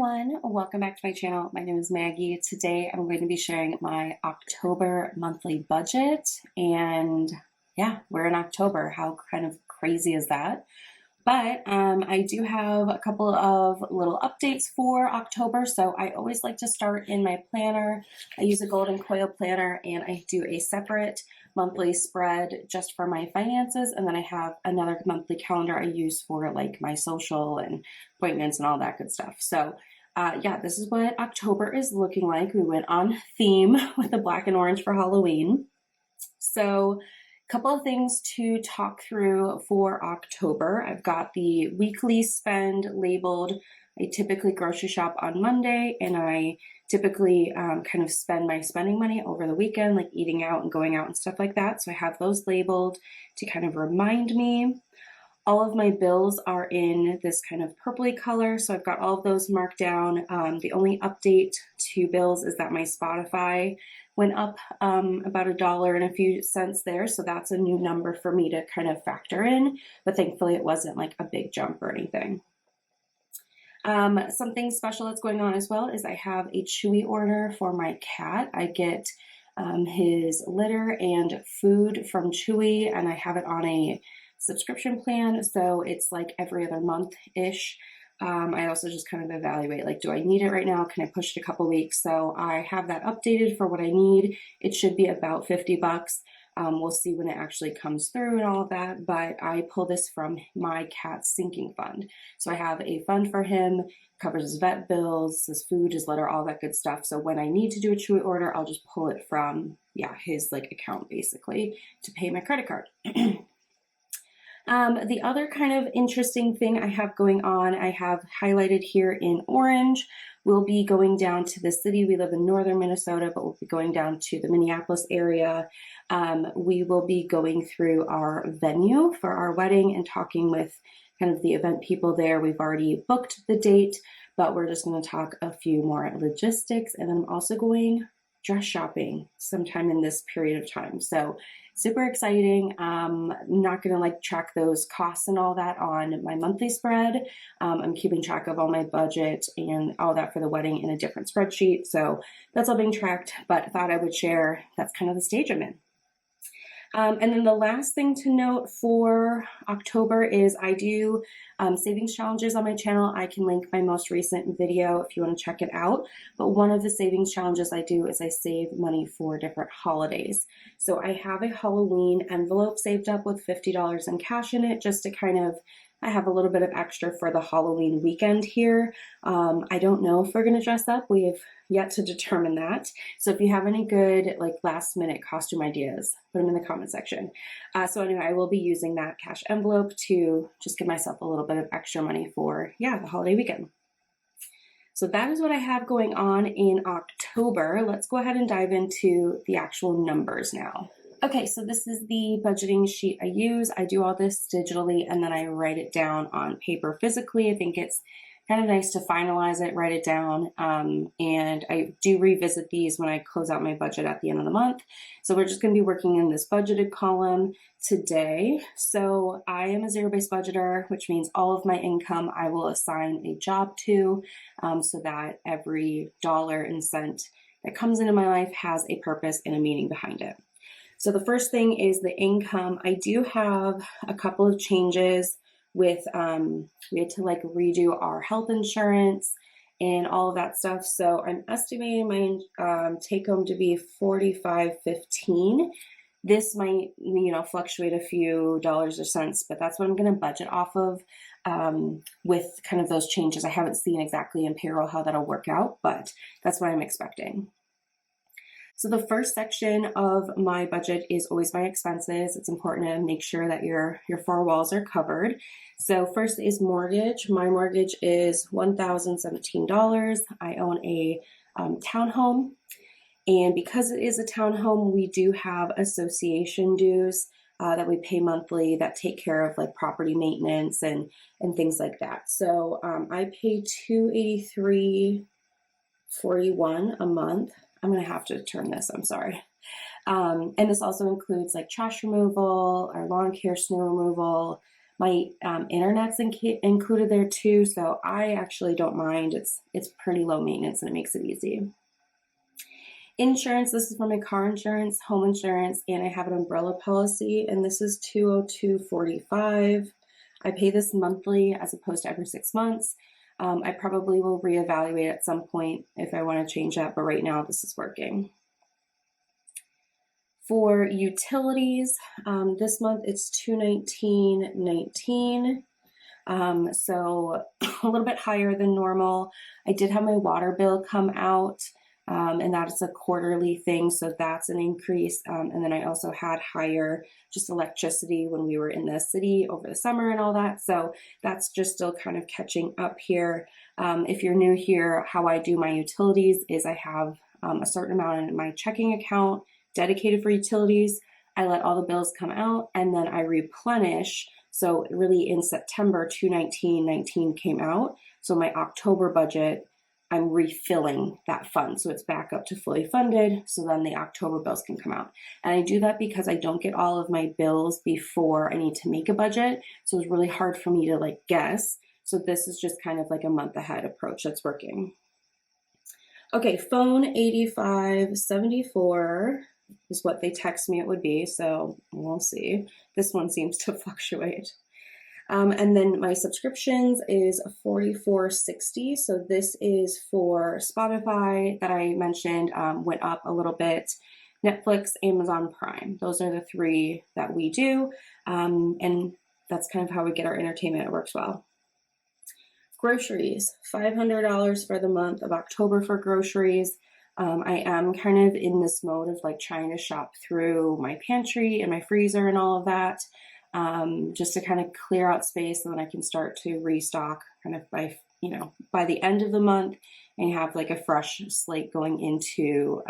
everyone, welcome back to my channel. My name is Maggie. Today I'm going to be sharing my October monthly budget, and yeah, we're in October. How kind of crazy is that? But I do have a couple of little updates for October. So I always like to start in my planner. I use a golden coil planner and I do a separate monthly spread just for my finances. And then I have another monthly calendar I use for like my social and appointments and all that good stuff. So yeah, this is what October is looking like. We went on theme with the black and orange for Halloween. So couple of things to talk through for October. I've got the weekly spend labeled. I typically grocery shop on Monday, and I typically kind of spend my spending money over the weekend, like eating out and going out and stuff like that. So I have those labeled to kind of remind me. All of my bills are in this kind of purpley color, so I've got all of those marked down. The only update to bills is that my Spotify went up about $1 and a few cents there, so that's a new number for me to kind of factor in, but thankfully it wasn't like a big jump or anything. Something special that's going on as well is I have a Chewy order for my cat. I get his litter and food from Chewy, and I have it on a subscription plan, so it's like every other month-ish. I also just kind of evaluate, like, do I need it right now? Can I push it a couple weeks? So I have that updated for what I need. It should be about 50 bucks. We'll see when it actually comes through and all of that, but I pull this from my cat's sinking fund. So I have a fund for him, covers his vet bills, his food, his litter, all that good stuff. So when I need to do a Chewy order, I'll just pull it from, yeah, his like account basically to pay my credit card. The other kind of interesting thing I have going on, I have highlighted here in orange. We'll be going down to the city. We live in northern Minnesota, but we'll be going down to the Minneapolis area. We will be going through our venue for our wedding and talking with kind of the event people there. We've already booked the date, but we're just going to talk a few more logistics. And then I'm also going dress shopping sometime in this period of time. So super exciting. I'm not going to like track those costs and all that on my monthly spread. I'm keeping track of all my budget and all that for the wedding in a different spreadsheet. So that's all being tracked, but thought I would share that's kind of the stage I'm in. And then the last thing to note for October is I do savings challenges on my channel. I can link my most recent video if you want to check it out. But one of the savings challenges I do is I save money for different holidays. So I have a Halloween envelope saved up with $50 in cash in it just to kind of, I have a little bit of extra for the Halloween weekend here. I don't know if we're going to dress up. We have yet to determine that. So if you have any good like last minute costume ideas, put them in the comment section. So anyway, I will be using that cash envelope to just give myself a little bit of extra money for, yeah, the holiday weekend. So that is what I have going on in October. Let's go ahead and dive into the actual numbers now. Okay, so this is the budgeting sheet I use. I do all this digitally and then I write it down on paper physically. I think it's kind of nice to finalize it, write it down, and I do revisit these when I close out my budget at the end of the month. So we're just going to be working in this budgeted column today. So I am a zero-based budgeter, which means all of my income I will assign a job to, so that every dollar and cent that comes into my life has a purpose and a meaning behind it. So the first thing is the income. I do have a couple of changes with, we had to like redo our health insurance and all of that stuff. So I'm estimating my take home to be $45.15. This might, you know, fluctuate a few dollars or cents, but that's what I'm going to budget off of with kind of those changes. I haven't seen exactly in payroll how that'll work out, but that's what I'm expecting. So the first section of my budget is always my expenses. It's important to make sure that your four walls are covered. So first is mortgage. My mortgage is $1,017. I own a townhome. And because it is a townhome, we do have association dues that we pay monthly that take care of like property maintenance and things like that. So I pay $283.41 a month. I'm going to have to turn this, I'm sorry. And this also includes like trash removal, our lawn care, snow removal, My internet's included there too, so I actually don't mind. It's pretty low maintenance and it makes it easy. Insurance, this is for my car insurance, home insurance, and I have an umbrella policy, and this is $202.45. I pay this monthly as opposed to every 6 months. I probably will reevaluate at some point if I want to change that, but right now this is working. For utilities, this month it's $219.19. So a little bit higher than normal. I did have my water bill come out, and that is a quarterly thing, so that's an increase. And then I also had higher just electricity when we were in the city over the summer and all that, so that's just still kind of catching up here. If you're new here, how I do my utilities is I have a certain amount in my checking account dedicated for utilities. I let all the bills come out and then I replenish. So really in September, $219.19 came out. So my October budget, I'm refilling that fund. So it's back up to fully funded. So then the October bills can come out. And I do that because I don't get all of my bills before I need to make a budget. So it's really hard for me to like guess. So this is just kind of like a month ahead approach that's working. Okay, phone 8574 is what they text me it would be, so we'll see. This one seems to fluctuate. And then my subscriptions is $44.60. So this is for Spotify that I mentioned, went up a little bit. Netflix, Amazon Prime. Those are the three that we do. And that's kind of how we get our entertainment. It works well. Groceries, $500 for the month of October for groceries. I am kind of in this mode of like trying to shop through my pantry and my freezer and all of that, just to kind of clear out space so that I can start to restock kind of by the end of the month and have like a fresh slate going into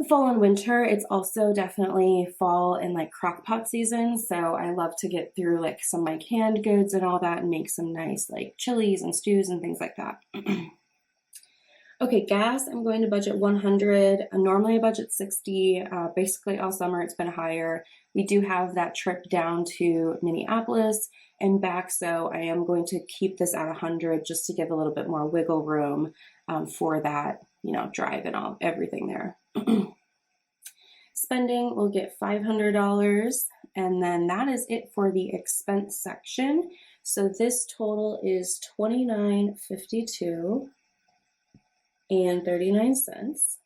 the fall and winter. It's also definitely fall and like crock pot season. So I love to get through like some of my canned goods and all that and make some nice like chilies and stews and things like that. Okay, gas, I'm going to budget $100. Normally I budget $60. Basically all summer it's been higher. We do have that trip down to Minneapolis and back, so I am going to keep this at $100 just to give a little bit more wiggle room for that, drive and everything there. Spending, we'll get $500, and then that is it for the expense section. So this total is $29.52 and 39 cents.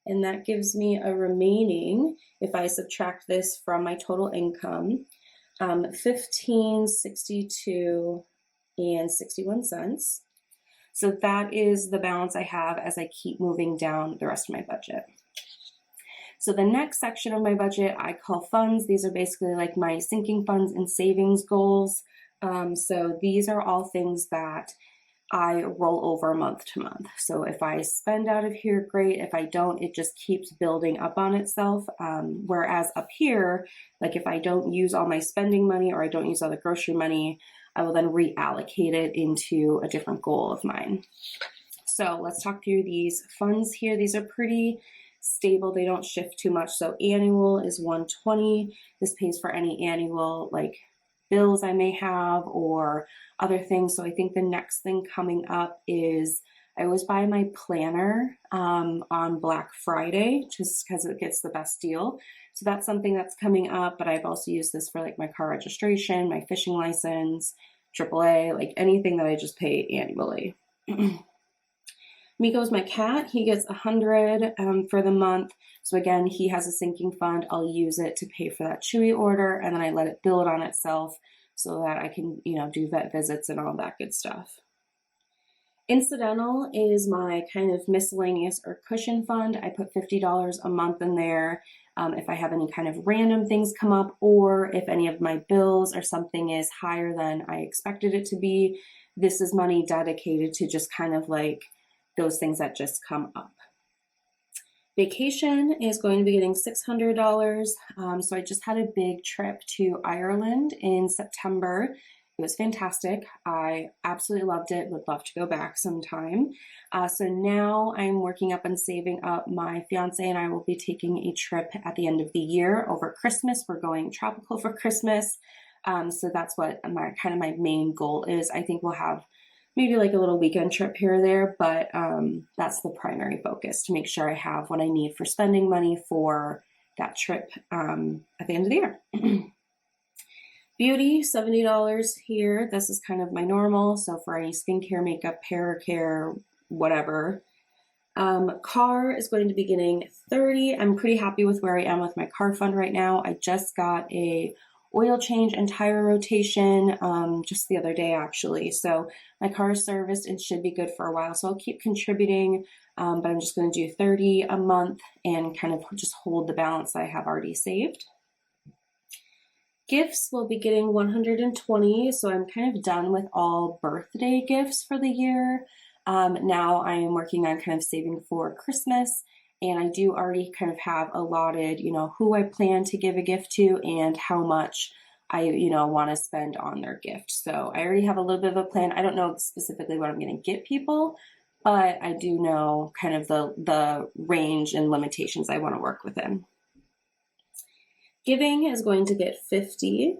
And that gives me a remaining, if I subtract this from my total income, $15.62 and 61 cents. So that is the balance I have as I keep moving down the rest of my budget. So the next section of my budget I call funds. These are basically like my sinking funds and savings goals. So these are all things that I roll over month to month. So if I spend out of here, great. If I don't, it just keeps building up on itself. Whereas up here, like if I don't use all my spending money or I don't use all the grocery money, I will then reallocate it into a different goal of mine. So let's talk through these funds here. These are pretty stable. They don't shift too much. So annual is $120. This pays for any annual like bills I may have or other things. So I think the next thing coming up is I always buy my planner on Black Friday just because it gets the best deal. So that's something that's coming up, but I've also used this for like my car registration, my fishing license, AAA, like anything that I just pay annually. Miko's my cat. He gets $100 for the month. So again, he has a sinking fund. I'll use it to pay for that Chewy order, and then I let it build on itself so that I can, do vet visits and all that good stuff. Incidental is my kind of miscellaneous or cushion fund. I put $50 a month in there. If I have any kind of random things come up, or if any of my bills or something is higher than I expected it to be, this is money dedicated to just kind of like those things that just come up. Vacation is going to be getting $600. So I just had a big trip to Ireland in September. It was fantastic. I absolutely loved it. Would love to go back sometime. So now I'm working up and saving up. My fiance and I will be taking a trip at the end of the year over Christmas. We're going tropical for Christmas. So that's what my main goal is. I think we'll have maybe like a little weekend trip here or there, but that's the primary focus, to make sure I have what I need for spending money for that trip at the end of the year. Beauty, $70 here. This is kind of my normal. So for any skincare, makeup, hair care, whatever. Car is going to be getting 30. I'm pretty happy with where I am with my car fund right now. I just got a oil change and tire rotation just the other day, actually. So my car is serviced and should be good for a while. So I'll keep contributing, but I'm just going to do 30 a month and kind of just hold the balance that I have already saved. Gifts will be getting 120, so I'm kind of done with all birthday gifts for the year. Now I am working on kind of saving for Christmas, and I do already kind of have allotted, who I plan to give a gift to and how much I, want to spend on their gift. So I already have a little bit of a plan. I don't know specifically what I'm going to get people, but I do know kind of the range and limitations I want to work within. Giving is going to get 50.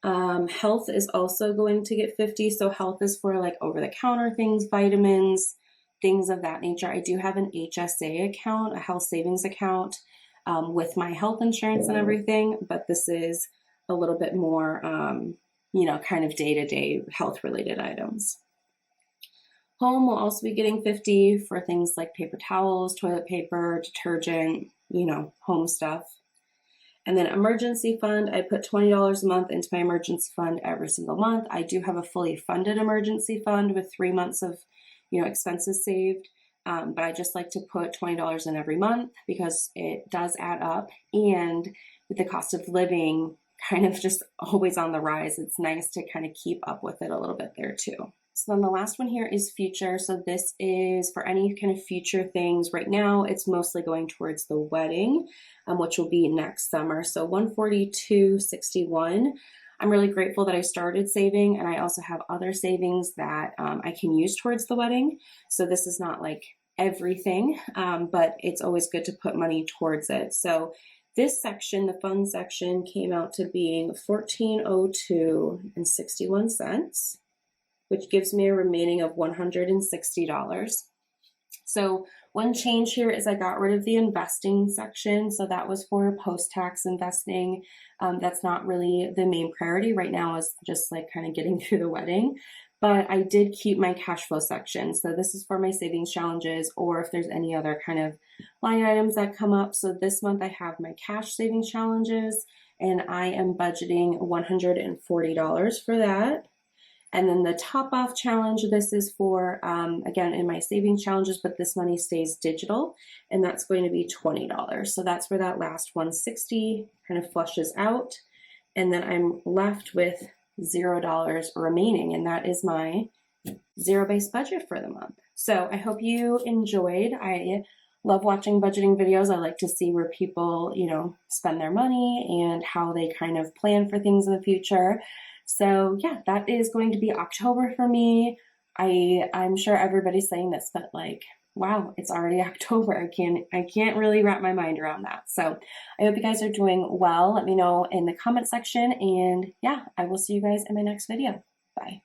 Health is also going to get 50. So health is for like over-the-counter things, vitamins, things of that nature. I do have an HSA account, a health savings account, with my health insurance and everything, but this is a little bit more, kind of day-to-day health-related items. Home will also be getting 50 for things like paper towels, toilet paper, detergent, home stuff. And then emergency fund, I put $20 a month into my emergency fund every single month. I do have a fully funded emergency fund with 3 months of, expenses saved. But I just like to put $20 in every month because it does add up. And with the cost of living kind of just always on the rise, it's nice to kind of keep up with it a little bit there too. So then the last one here is future. So this is for any kind of future things. Right now, it's mostly going towards the wedding, which will be next summer. So $142.61. I'm really grateful that I started saving, and I also have other savings that I can use towards the wedding. So this is not like everything, but it's always good to put money towards it. So this section, the fund section, came out to being $1402.61. which gives me a remaining of $160. So one change here is I got rid of the investing section. So that was for post-tax investing. That's not really the main priority right now, is just like kind of getting through the wedding. But I did keep my cash flow section. So this is for my savings challenges, or if there's any other kind of line items that come up. So this month I have my cash savings challenges, and I am budgeting $140 for that. And then the top off challenge, this is for, again, in my savings challenges, but this money stays digital, and that's going to be $20. So that's where that last 160 kind of flushes out. And then I'm left with $0 remaining, and that is my zero-based budget for the month. So I hope you enjoyed. I love watching budgeting videos. I like to see where people, spend their money and how they kind of plan for things in the future. So yeah, that is going to be October for me. I'm sure everybody's saying this, but like, wow, it's already October. I can't really wrap my mind around that. So I hope you guys are doing well. Let me know in the comment section, and yeah, I will see you guys in my next video. Bye.